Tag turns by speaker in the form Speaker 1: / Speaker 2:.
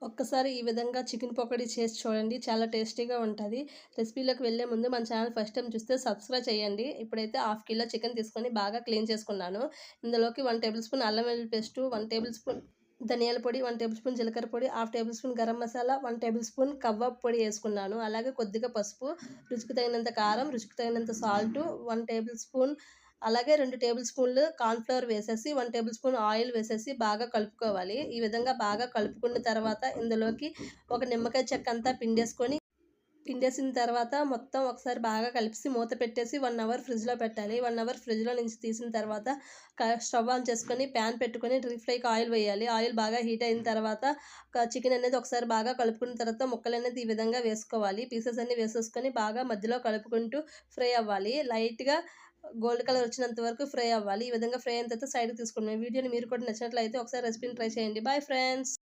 Speaker 1: ఒక్కసారి ఈ విధంగా చికెన్ పకోడీ చేసి చూడండి. చాలా టేస్టీగా ఉంటది. రెసిపీలోకి వెళ్ళే ముందు మన ఛానల్ ఫస్ట్ టైమ్ చూస్తే సబ్స్క్రైబ్ చేయండి. ఇప్పుడైతే హాఫ్ కిలో చికెన్ తీసుకొని బాగా క్లీన్ చేసుకున్నాను. ఇందులోకి 1 టేబుల్ స్పూన్ అల్లం వెల్లుల్లి పేస్టు, 1 టేబుల్ స్పూన్ ధనియాల పొడి, 1 టేబుల్ స్పూన్ జీలకర్ర పొడి, half table spoon garam masala, 1 table spoon kebab పొడి యేసుకున్నాను. అలాగే కొద్దిగా పసుపు, రుచికి తగినంత కారం, రుచికి తగినంత సాల్టు, 1 టేబుల్ స్పూన్ అలాగే 2 టేబుల్ స్పూన్లు కార్న్ ఫ్లోర్ వేసేసి 1 టేబుల్ స్పూన్ ఆయిల్ వేసేసి బాగా కలుపుకోవాలి. ఈ విధంగా బాగా కలుపుకున్న తర్వాత ఇందులోకి ఒక నిమ్మకాయ చెక్కంతా పిండేసిన తర్వాత మొత్తం ఒకసారి బాగా కలిపేసి మూత పెట్టేసి 1 అవర్ ఫ్రిడ్జ్‌లో పెట్టాలి. 1 అవర్ ఫ్రిడ్జ్‌లో నుంచి తీసిన తర్వాత స్టవ్ ఆన్ చేసుకొని ప్యాన్ పెట్టుకొని డీప్ ఫ్రైకి ఆయిల్ వేయాలి. ఆయిల్ బాగా హీట్ అయిన తర్వాత చికెన్ అనేది ఒకసారి బాగా కలుపుకున్న తర్వాత ముక్కలనేది ఈ విధంగా వేసుకోవాలి. పీసెస్ అన్నీ వేసేసుకొని బాగా మధ్యలో కలుపుకుంటూ ఫ్రై అవ్వాలి. లైట్‌గా గోల్డ్ కలర్ వచ్చినంత వరకు ఫ్రై అవ్వాలి. ఈ విధంగా ఫ్రై అయిన తర్వాత సైడ్‌కి తీసుకున్నాను. వీడియోని మీరు కూడా నచ్చినట్లయితే ఒకసారి రెసిపీని ట్రై చేయండి. Bye friends.